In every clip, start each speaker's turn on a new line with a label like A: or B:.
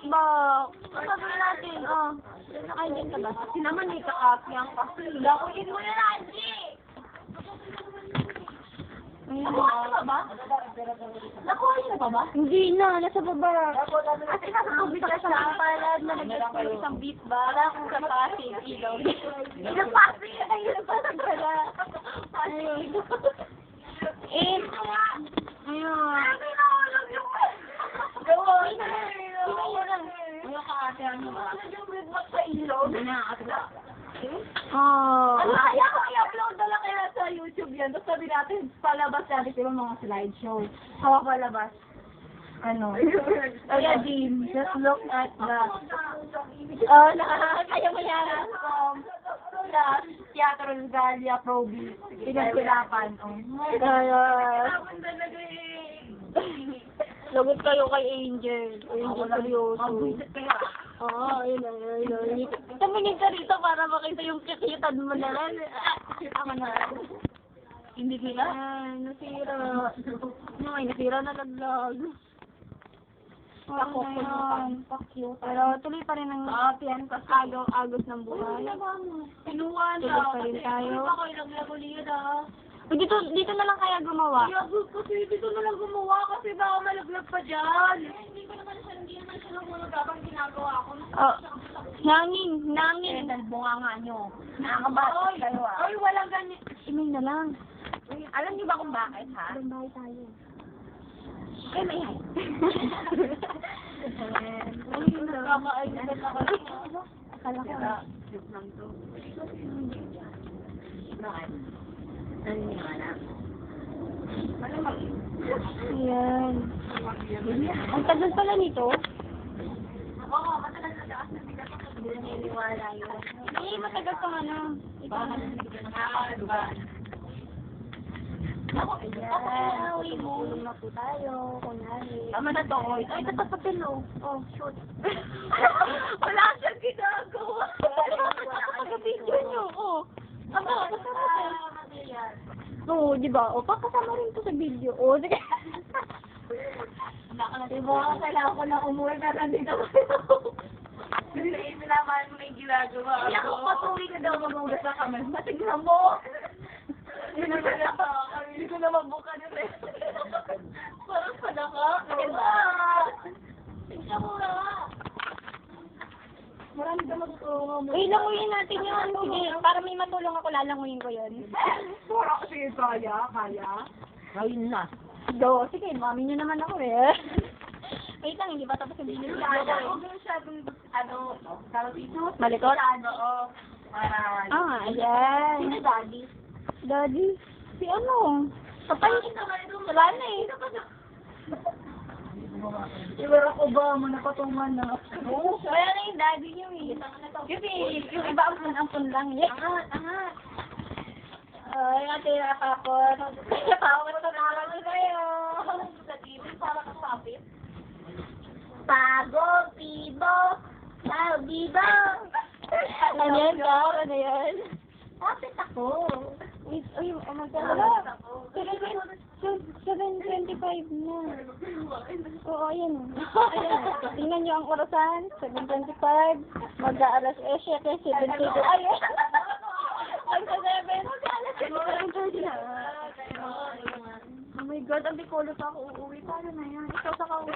A: Ba, sabihin natin, oh. Nakain ka ba?
B: Kasi naman may kaakyang kasi.
A: Lakuin mo na, Angie!
B: Nakuha ka ba? Nakuha niyo na pa ba?
A: Hindi na, nasa baba.
B: Kasi nasa tubig ka siya.
A: Palad na nag-explore isang beat ba? Wala akong kapasig, ilaw.
B: Pinapasig ka na yun.
A: Napasag ka na. Ayun. Eh, ayun.
B: Gawa.
A: Ano ka ate, ano ba?
B: Yung red sa ilog.
A: Oh.
B: Kaya ko i-upload na lang kaya sa YouTube yan. Tapos sabi natin, palabas natin sila mga slideshow. Hawa palabas. Ano? Kaya Jim, just look at that. Oh, nakakaya mo yan. Teatro Galia Proby. Pinagsilapan.
A: Lagot kayo kay Angel. Angel seryoso. Ayun na, ayun. Tumingin ka rito para makita yung kikitan mo na lang. Ako na.
B: Hindi nila?
A: Nasira. Ay, nasira na naglag.
B: Ako
A: na
B: po
A: yan.
B: pa-cute.
A: Pero tuloy pa rin ang
B: Yan kasi.
A: agos ng buhay.
B: Pinuha na.
A: Tulog pa rin tayo.
B: Hindi pa kayo naglaguliyan ah.
A: Dito na lang kaya gumawa.
B: Kasi dito na lang gumawa kasi baka malaglag pa dyan. Hindi naman siya nahulog habang ginagawa ko.
A: Oh, nangin.
B: Bunga nga nyo. Nakakabatas kayo ah. Ay, walang ganyan.
A: Imay na lang.
B: Alam niyo ba kung bakit ha?
A: Bahay tayo.
B: Eh, may hay. Nakakaayos na ako.
A: Akala ko.
B: Joke lang to. Bakit? Naniniwala.
A: Ayan. Ang tagal pala nito.
B: Oo, matagal na taas na bigat ako. Hindi naniniwala yun.
A: Hindi, matagal pa nga na.
B: Diba? Ako,
A: Ayan. Tulong na po tayo. Kunwari.
B: tama na to. Ay, ito pa pilo.
A: Oh, shoot.
B: Wala siyang ginagawa.
A: Pagka-video nyo, oh. Kasama Oo, di ba? O, pakasama rin to sa video. O, sige.
B: Diba, kailangan ko na umuwi na nandito ko. Kasi naman mo yung ginagawa. Kaya ako patuloy na daw magugas na kami. Matignan mo! Hindi ko na mabuka na rin. Parang padaka. Diba? Tingnan mo na. Marami ka magtulungan mo.
A: Uy, languyin natin yun. Sige, para may matulong ako, lalanguyin ko yun.
B: Pura kasi kaya. Gawin na.
A: Go, sige, mami nyo naman ako eh. Wait lang, hindi pa tapos yung video.
B: Huwag mo masyadong, tawag dito?
A: Malikot?
B: Oo. Para,
A: Ayan.
B: sino daddy?
A: Daddy, si ano? Kapay, wala na eh.
B: Si Barack Obama napatungan na.
A: Wala na yung daddy nyo eh. Kasi yung iba ampun lang eh.
B: Angat.
A: Ay, ate, nakakapon. Nakakapon na naman kayo.
B: Sa TV, para kasapit.
A: Pago, pibo, bibo. Ano yan, Car? Ano yan?
B: Kapit ako.
A: Ay, magkala. 7:25 na. Oo, ayan. Ayan. Tingnan nyo ang orasan. 7:25. Mag-aalas 7:22. Ay, ang sa 7. Oh my God, ang bikolo pa ako uuwi. Paano na yan? Ikaw sa kauwi.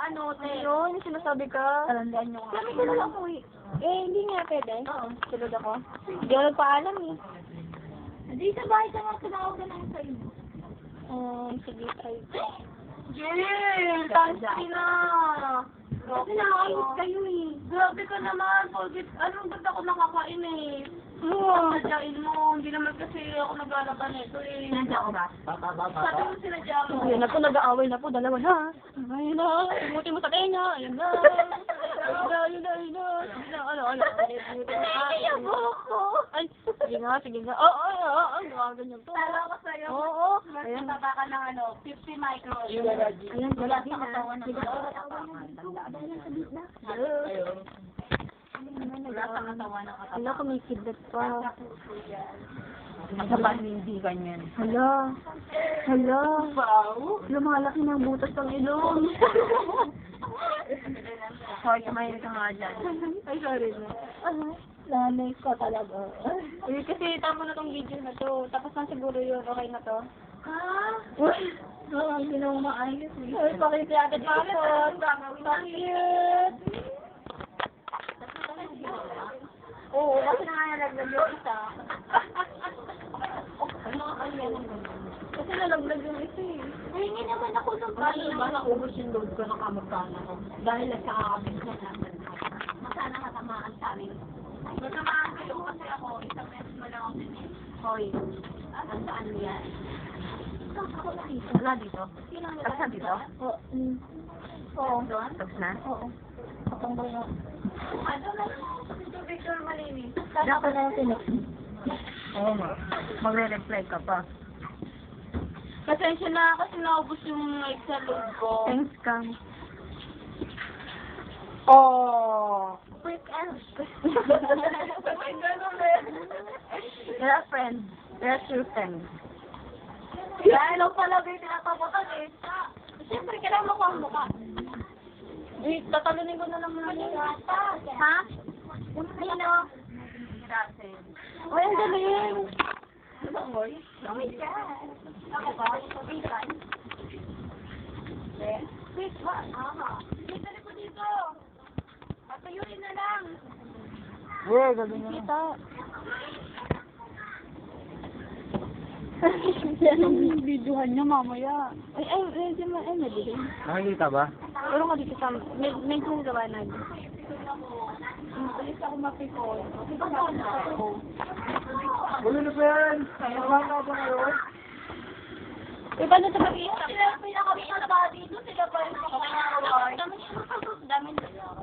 B: Ano, te?
A: Yun, yung sinasabi ka.
B: Talandaan nyo nga.
A: Sabi ko na lang uwi. Eh, hindi nga pwede. Oo. Tulog ako. Hindi ako nagpaalam eh.
B: Hindi sa bahay ka nga tinawag ka lang sa inyo.
A: Sige, try.
B: Jill! Tansi na! Kasi nakakayos kayo eh. Grabe ka naman. Anong ba't ako nakakain eh? Sadyain mo. Hindi naman kasi ako nag-alaban nito eh. Sinadya ko ba? Sabi mo sinadya mo.
A: Ayun na po, nag-aaway na po. Dalawa na. Ayun na. Imuti mo sa tenga. Ayun na. Ayun na. Ano.
B: Naiiyak ako.
A: Ay, sige nga. Oo. Ganyan to.
B: Tala ko sa'yo.
A: Oo.
B: Ayan. Baba ka ng 50 micro.
A: Ayan,
B: Wala
A: din
B: sa katawan ng wala sa katawan ng katawan.
A: Hala, kumikidlat pa.
B: Sa panindigan yan.
A: Hala.
B: Wow!
A: Lumalaki ng butas ng ilong.
B: Hoy, kumain ka nga dyan.
A: Ay, sorry na. Nanay ko talaga. Uy, kasi tama na tong video na to. Tapos na siguro yun. Okay na to.
B: Ha?
A: Uy! Oo, hindi na umaayos. Uy, pakita agad ako. Bakit? Oo, kasi nangalaglag yung isa. Kasi nalaglag yung isa eh.
B: Nahingi naman ako ng
A: Paano ba naubos yung load ko na kamagkana ko? Dahil lang sa kakabit na natin.
B: Masana katamaan sa amin. Natamaan kayo kasi ako, isang beses mo lang ako din.
A: Hoy.
B: Saan yan?
A: Ako na dito.
B: Wala dito? Tapos na dito?
A: Oo. Oo.
B: Doon? Tapos na?
A: Oo. Patanggal na.
B: Ano na? Picture malinis.
A: Dapat na yung tinik.
B: Oo nga. Magre-reply ka pa.
A: Pasensya na kasi naubos yung like sa load ko.
B: Thanks, Kang.
A: Oh.
B: Quick and
A: You're a friend.
B: You're a true friend.
A: Ano pala ba yung tinatapakan eh? Siyempre, kailangan mo ko ang mukha. Eh, tatalunin ko na lang muna yung ha? Ayun o. Uy, ang galing.
B: Boy? Oh my God. Ako ba? Wait, what? Dito na po dito. Patuyuin na lang.
A: Uy, galing na. Kita. Anong videohan niya mamaya? Ay, nabili.
C: Nakikita ba?
A: Pero nga dito sa, may gawanan. Alis ako mapikon.
C: Ulo na ba yan? Nakakita ba kayo?
A: Iba na sa mag-iisa.
B: Sila pinakabisa ba dito? Sila pa rin sa mga dami nila.